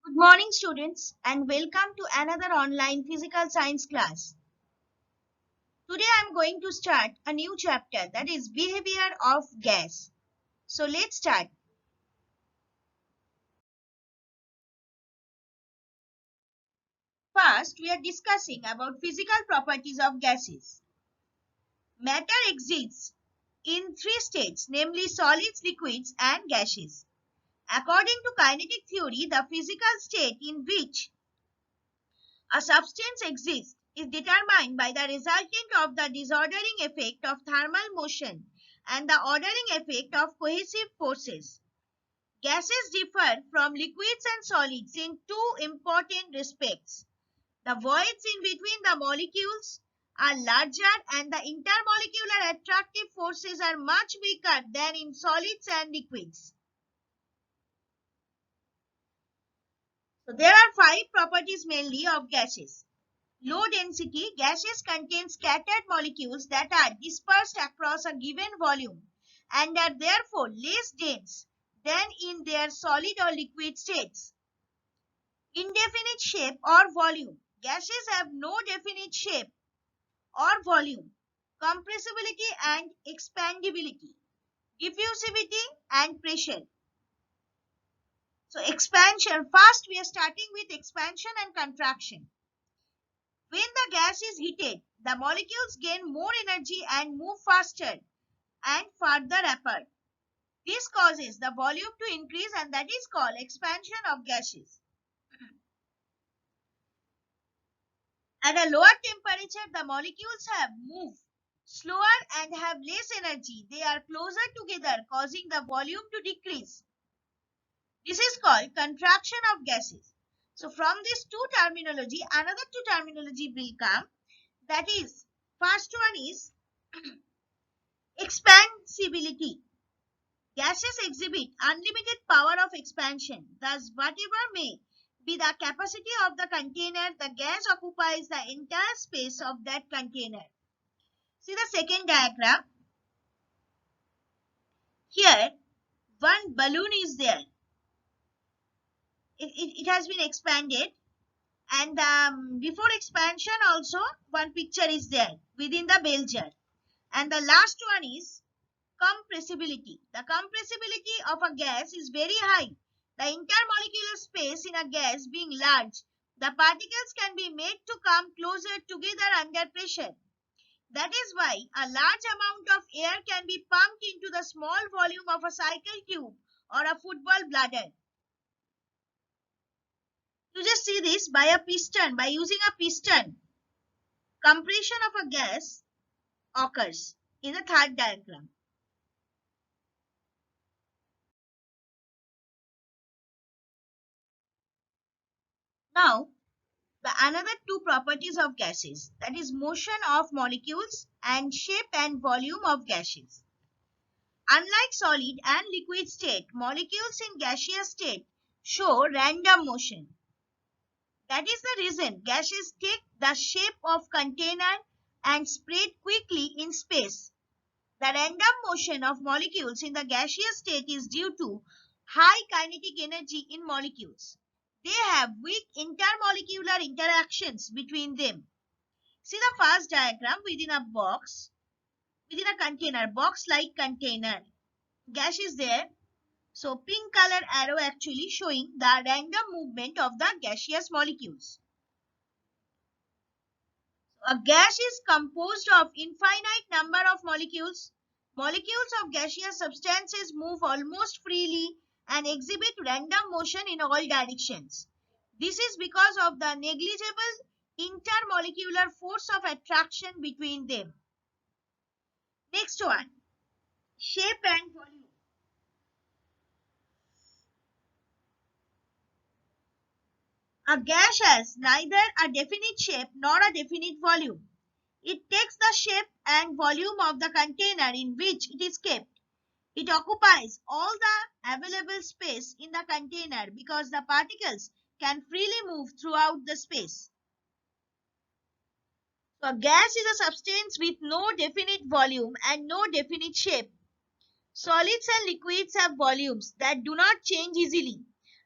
Good morning, students, and welcome to another online physical science class. Today I am going to start a new chapter, that is behavior of gas. So let's start. First, we are discussing about physical properties of gases. Matter exists in three states, namely solids, liquids, and gases. According to kinetic theory, the physical state in which a substance exists is determined by the resultant of the disordering effect of thermal motion and the ordering effect of cohesive forces. Gases differ from liquids and solids in two important respects. The voids in between the molecules are larger and the intermolecular attractive forces are much weaker than in solids and liquids. So there are five properties mainly of gases. Low density gases contain scattered molecules that are dispersed across a given volume and are therefore less dense than in their solid or liquid states. Indefinite shape or volume. Gases have no definite shape or volume, compressibility and expandability, diffusivity and pressure. So expansion, first we are starting with expansion and contraction. When the gas is heated, the molecules gain more energy and move faster and further apart. This causes the volume to increase and that is called expansion of gases. At a lower temperature, the molecules have moved slower and have less energy. They are closer together, causing the volume to decrease. This is called contraction of gases. So from this two terminology, another two terminology will come. That is, first one is expansibility. Gases exhibit unlimited power of expansion. Thus, whatever may be the capacity of the container, the gas occupies the entire space of that container. See the second diagram. Here, one balloon is there. It has been expanded, and before expansion also one picture is there within the bell jar. And the last one is compressibility. The compressibility of a gas is very high. The intermolecular space in a gas being large, the particles can be made to come closer together under pressure. That is why a large amount of air can be pumped into the small volume of a cycle tube or a football bladder. You just see this by a piston, by using a piston, compression of a gas occurs in the third diagram. Now, the another two properties of gases, that is motion of molecules and shape and volume of gases. Unlike solid and liquid state, molecules in gaseous state show random motion. That is the reason gases take the shape of container and spread quickly in space. The random motion of molecules in the gaseous state is due to high kinetic energy in molecules. They have weak intermolecular interactions between them. See the first diagram within a box, within a container, box-like container. Gas is there. So pink color arrow actually showing the random movement of the gaseous molecules. A gas is composed of infinite number of molecules. Molecules of gaseous substances move almost freely and exhibit random motion in all directions. This is because of the negligible intermolecular force of attraction between them. Next one, shape and volume. A gas has neither a definite shape nor a definite volume. It takes the shape and volume of the container in which it is kept. It occupies all the available space in the container because the particles can freely move throughout the space. So a gas is a substance with no definite volume and no definite shape. Solids and liquids have volumes that do not change easily.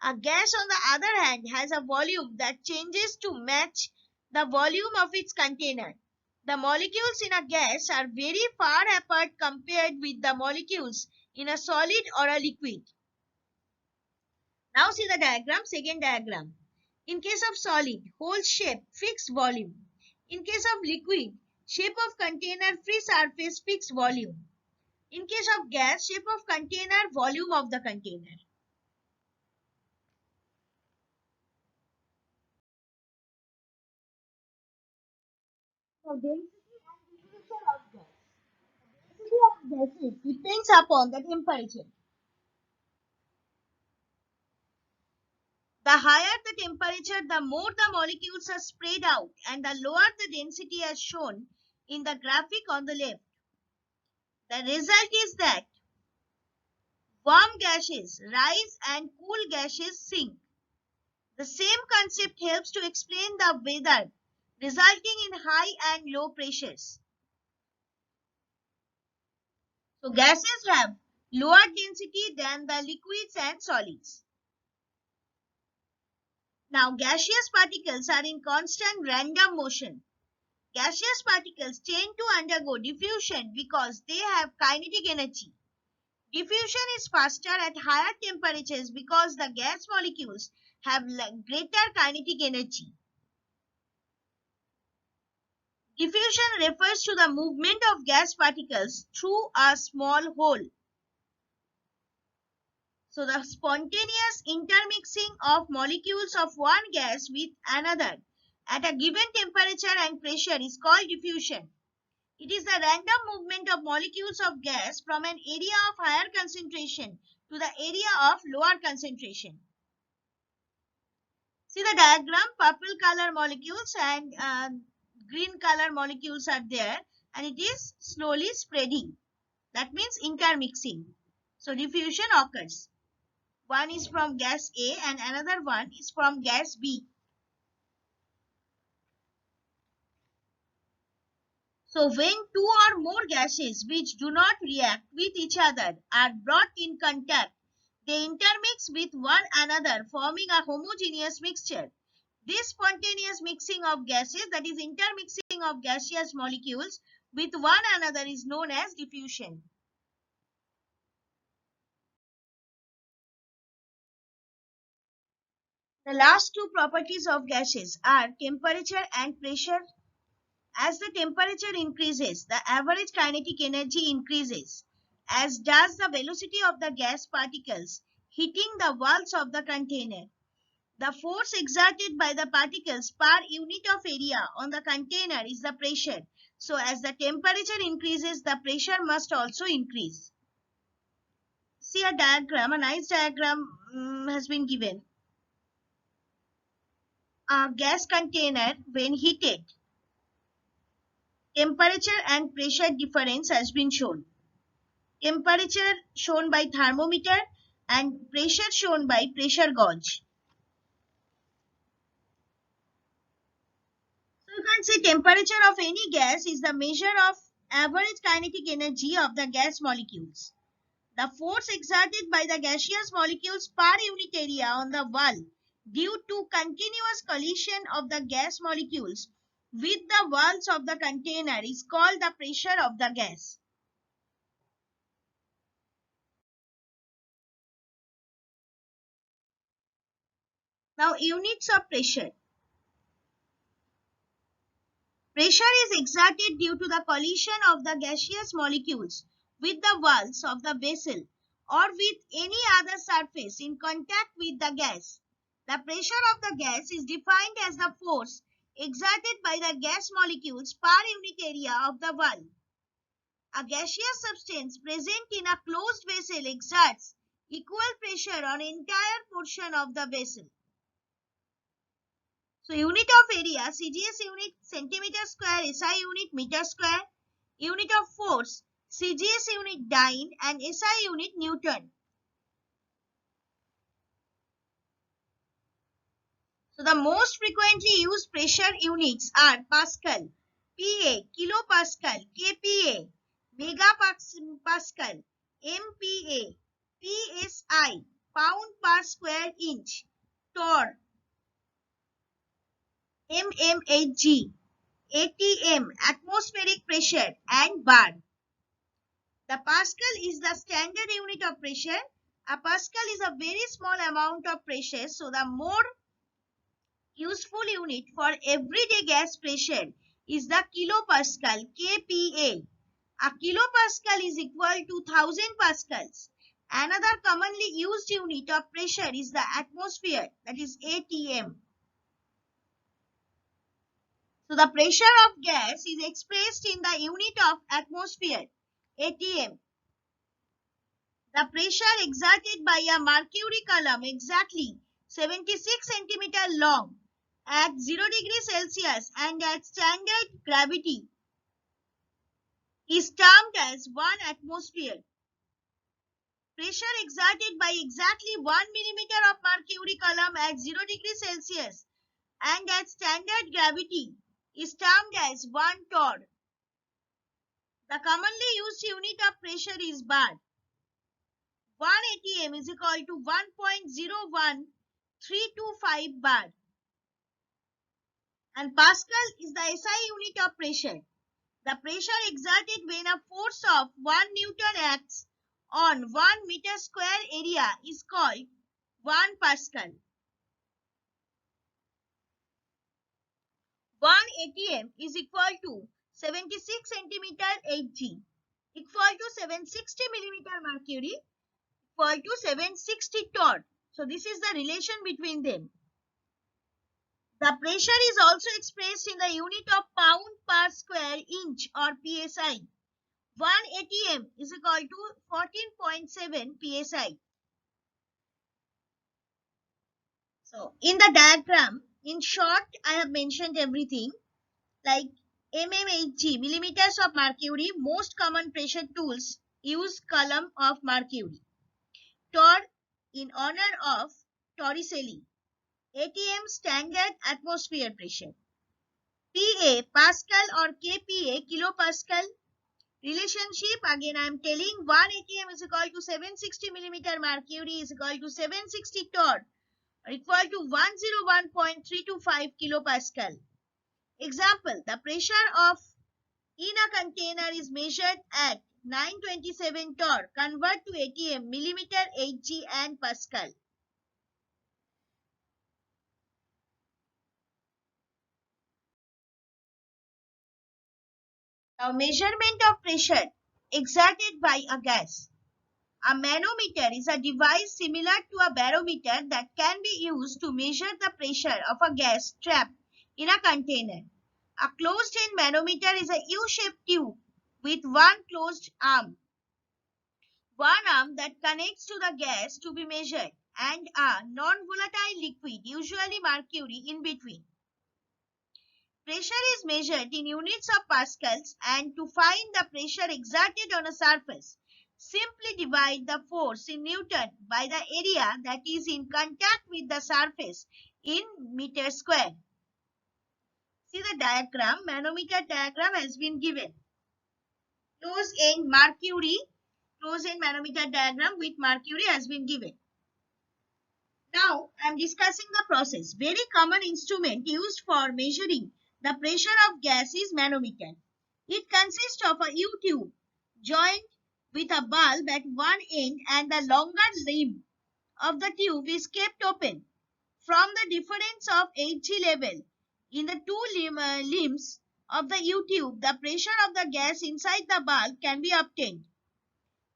A gas, on the other hand, has a volume that changes to match the volume of its container. The molecules in a gas are very far apart compared with the molecules in a solid or a liquid. Now see the diagram, second diagram. In case of solid, hole shape, fixed volume. In case of liquid, shape of container, free surface, fixed volume. In case of gas, shape of container, volume of the container. So density and diffusion of gas. Density of gases depends upon the temperature. The higher the temperature, the more the molecules are spread out and the lower the density as shown in the graphic on the left. The result is that warm gases rise and cool gases sink. The same concept helps to explain the weather, resulting in high and low pressures. So gases have lower density than the liquids and solids. Now gaseous particles are in constant random motion. Gaseous particles tend to undergo diffusion because they have kinetic energy. Diffusion is faster at higher temperatures because the gas molecules have greater kinetic energy. Diffusion refers to the movement of gas particles through a small hole. So the spontaneous intermixing of molecules of one gas with another at a given temperature and pressure is called diffusion. It is the random movement of molecules of gas from an area of higher concentration to the area of lower concentration. See the diagram, purple color molecules and green color molecules are there and it is slowly spreading. That means intermixing. So diffusion occurs. One is from gas A and another one is from gas B. So when two or more gases which do not react with each other are brought in contact, they intermix with one another, forming a homogeneous mixture. This spontaneous mixing of gases, that is intermixing of gaseous molecules with one another, is known as diffusion. The last two properties of gases are temperature and pressure. As the temperature increases, the average kinetic energy increases, as does the velocity of the gas particles hitting the walls of the container. The force exerted by the particles per unit of area on the container is the pressure. So as the temperature increases, the pressure must also increase. See a diagram, a nice diagram has been given. A gas container, when heated, temperature and pressure difference has been shown. Temperature shown by thermometer and pressure shown by pressure gauge. So you can say temperature of any gas is the measure of average kinetic energy of the gas molecules. The force exerted by the gaseous molecules per unit area on the wall due to continuous collision of the gas molecules with the walls of the container is called the pressure of the gas. Now units of pressure. Pressure is exerted due to the collision of the gaseous molecules with the walls of the vessel or with any other surface in contact with the gas. The pressure of the gas is defined as the force exerted by the gas molecules per unit area of the wall. A gaseous substance present in a closed vessel exerts equal pressure on entire portion of the vessel. So unit of area, CGS unit centimeter square, SI unit meter square, unit of force, CGS unit dyne and SI unit Newton. So the most frequently used pressure units are Pascal, PA, kilopascal, kPa, megapascal, MPa, PSI, pound per square inch, torr, mmHg, atm, atmospheric pressure, and bar. The pascal is the standard unit of pressure. A pascal is a very small amount of pressure, so the more useful unit for everyday gas pressure is the kilopascal, kPa. A kilopascal is equal to 1000 pascals. Another commonly used unit of pressure is the atmosphere, that is atm. So the pressure of gas is expressed in the unit of atmosphere, atm. The pressure exerted by a mercury column exactly 76 centimeter long at 0 degrees Celsius and at standard gravity is termed as 1 atmosphere. Pressure exerted by exactly 1 millimeter of mercury column at 0 degrees Celsius and at standard gravity is termed as 1 torr. The commonly used unit of pressure is bar. 1 atm is equal to 1.01325 bar. And pascal is the SI unit of pressure. The pressure exerted when a force of 1 Newton acts on 1 meter square area is called 1 pascal. 1 atm is equal to 76 centimeter Hg equal to 760 millimeter mercury equal to 760 torr. So this is the relation between them. The pressure is also expressed in the unit of pound per square inch or psi. 1 atm is equal to 14.7 psi. So in the diagram, in short, I have mentioned everything like mmHg, millimeters of mercury. Most common pressure tools use column of mercury. Torr, in honor of Torricelli. atm, standard atmosphere pressure. Pa, pascal or kPa, kilopascal. Relationship, again I am telling 1 atm is equal to 760 millimeter mercury is equal to 760 torr equal to 101.325 kilopascal. Example, the pressure of in a container is measured at 927 torr. Convert to atm, millimeter, Hg and pascal. Now measurement of pressure exerted by a gas. A manometer is a device similar to a barometer that can be used to measure the pressure of a gas trapped in a container. A closed-end manometer is a U-shaped tube with one closed arm. One arm that connects to the gas to be measured and a non-volatile liquid, usually mercury, in between. Pressure is measured in units of pascals, and to find the pressure exerted on a surface, simply divide the force in Newton by the area that is in contact with the surface in meter square. See the diagram, manometer diagram has been given. Close-end manometer diagram with mercury has been given. Now I am discussing the process. Very common instrument used for measuring the pressure of gas is manometer. It consists of a U-tube joined with a bulb at one end, and the longer rim of the tube is kept open. From the difference of Hg level in the two limbs of the U-tube, the pressure of the gas inside the bulb can be obtained.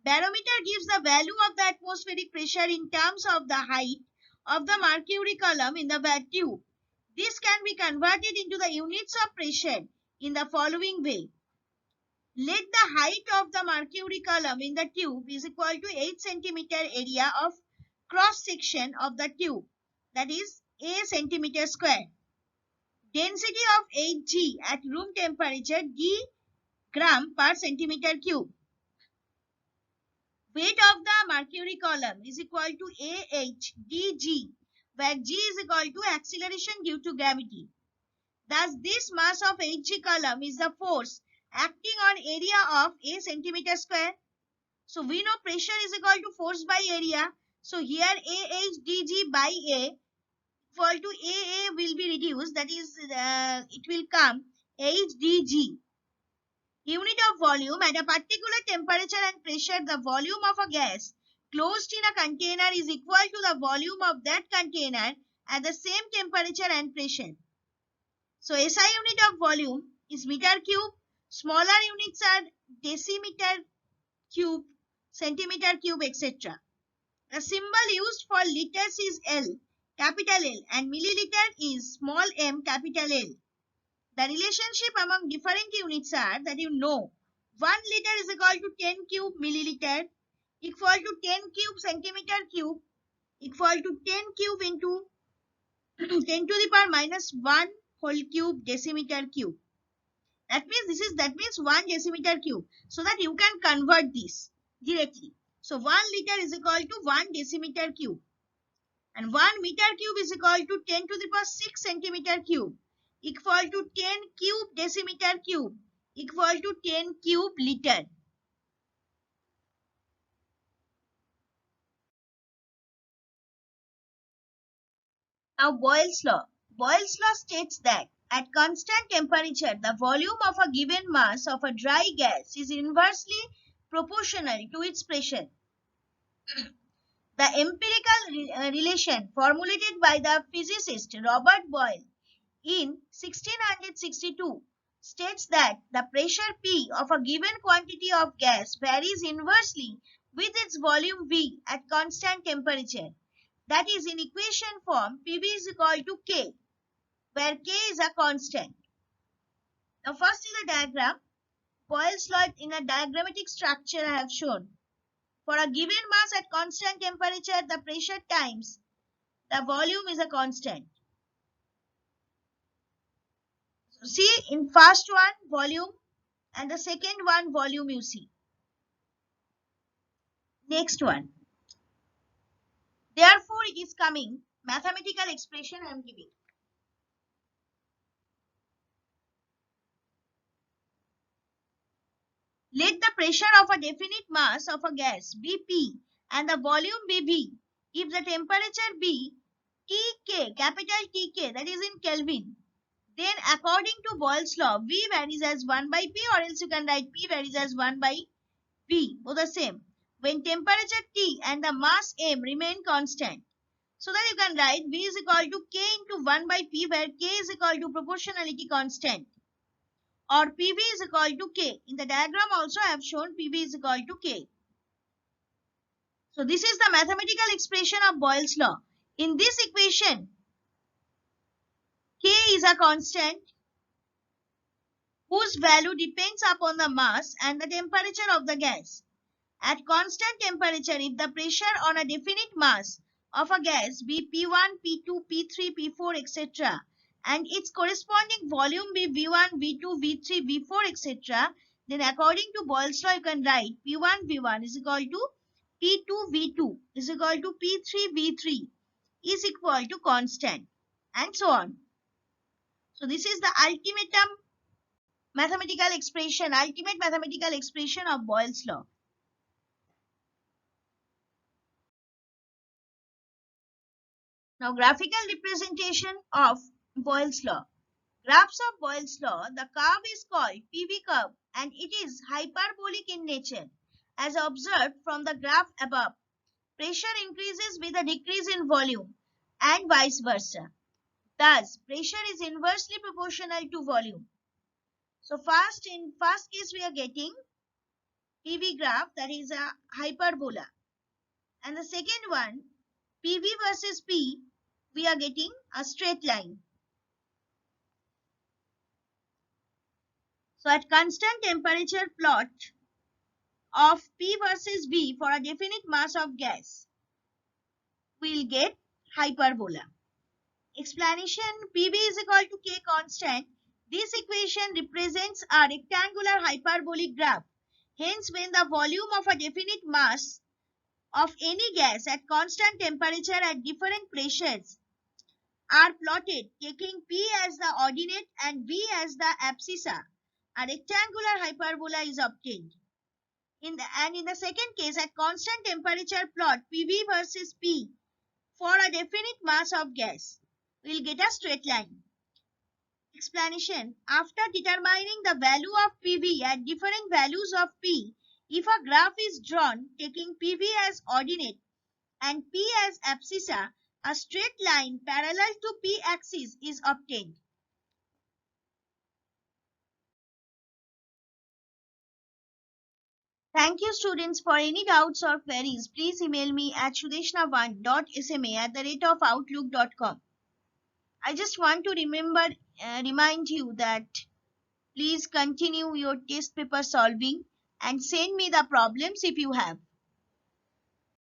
Barometer gives the value of the atmospheric pressure in terms of the height of the mercury column in the tube. This can be converted into the units of pressure in the following way. Let the height of the mercury column in the tube is equal to 8 cm area of cross section of the tube, that is A centimeter square. Density of Hg at room temperature d gram per centimeter cube. Weight of the mercury column is equal to Ah dg, where g is equal to acceleration due to gravity. Thus, this mass of Hg column is the force acting on area of A centimeter square. So, we know pressure is equal to force by area. So here AHDG by A equal to AA will be reduced, that is it will come HDG. Unit of volume: at a particular temperature and pressure, the volume of a gas closed in a container is equal to the volume of that container at the same temperature and pressure. So SI unit of volume is meter cube. Smaller units are decimeter cube, centimeter cube, etc. The symbol used for liters is L, capital L, and milliliter is small m, capital L. The relationship among different units are that 1 liter is equal to 10 cube milliliter, equal to 10 cube centimeter cube, equal to 10 cube into 10 to the power minus 1 whole cube decimeter cube. That means 1 decimeter cube. So that you can convert this directly. So 1 liter is equal to 1 decimeter cube. And 1 meter cube is equal to 10 to the power 6 centimeter cube, equal to 10 cube decimeter cube, equal to 10 cube liter. Now Boyle's law. Boyle's law states that at constant temperature, the volume of a given mass of a dry gas is inversely proportional to its pressure. The empirical relation formulated by the physicist Robert Boyle in 1662 states that the pressure P of a given quantity of gas varies inversely with its volume V at constant temperature. That is, in equation form, PV is equal to K, where K is a constant. Now first in the diagram, Boyle's law in a diagrammatic structure I have shown. For a given mass at constant temperature, the pressure times the volume is a constant. So see, in first one, volume, and the second one, volume you see. Next one. Therefore, it is coming, mathematical expression I am giving. Let the pressure of a definite mass of a gas be P and the volume be V. If the temperature be Tk, capital Tk, that is in Kelvin, then according to Boyle's law, V varies as 1 by P, or else you can write P varies as 1 by V, both the same, when temperature T and the mass m remain constant. So that you can write V is equal to K into 1 by P, where K is equal to proportionality constant, or PV is equal to K. In the diagram also I have shown PV is equal to K. So this is the mathematical expression of Boyle's law. In this equation, K is a constant whose value depends upon the mass and the temperature of the gas. At constant temperature, if the pressure on a definite mass of a gas be P1, P2, P3, P4, etc., and its corresponding volume be V1, V2, V3, V4, etc., then according to Boyle's law, you can write P1, V1 is equal to P2, V2 is equal to P3, V3 is equal to constant, and so on. So this is the ultimate mathematical expression of Boyle's law. Now, graphical representation of Boyle's law. Graphs of Boyle's law, the curve is called PV curve and it is hyperbolic in nature. As observed from the graph above, pressure increases with a decrease in volume and vice versa. Thus, pressure is inversely proportional to volume. So in first case we are getting PV graph, that is a hyperbola. And the second one, PV versus P, we are getting a straight line. So at constant temperature plot of P versus V for a definite mass of gas, we will get hyperbola. Explanation: PV is equal to K constant. This equation represents a rectangular hyperbolic graph. Hence, when the volume of a definite mass of any gas at constant temperature at different pressures are plotted, taking P as the ordinate and V as the abscissa, a rectangular hyperbola is obtained. In the second case, at constant temperature, plot PV versus P for a definite mass of gas. We'll get a straight line. Explanation. After determining the value of PV at different values of P, if a graph is drawn taking PV as ordinate and P as abscissa, a straight line parallel to P axis is obtained. Thank you students. For any doubts or queries, please email me at sudeshna1.sma@outlook.com. I just want to remind you that please continue your test paper solving and send me the problems if you have.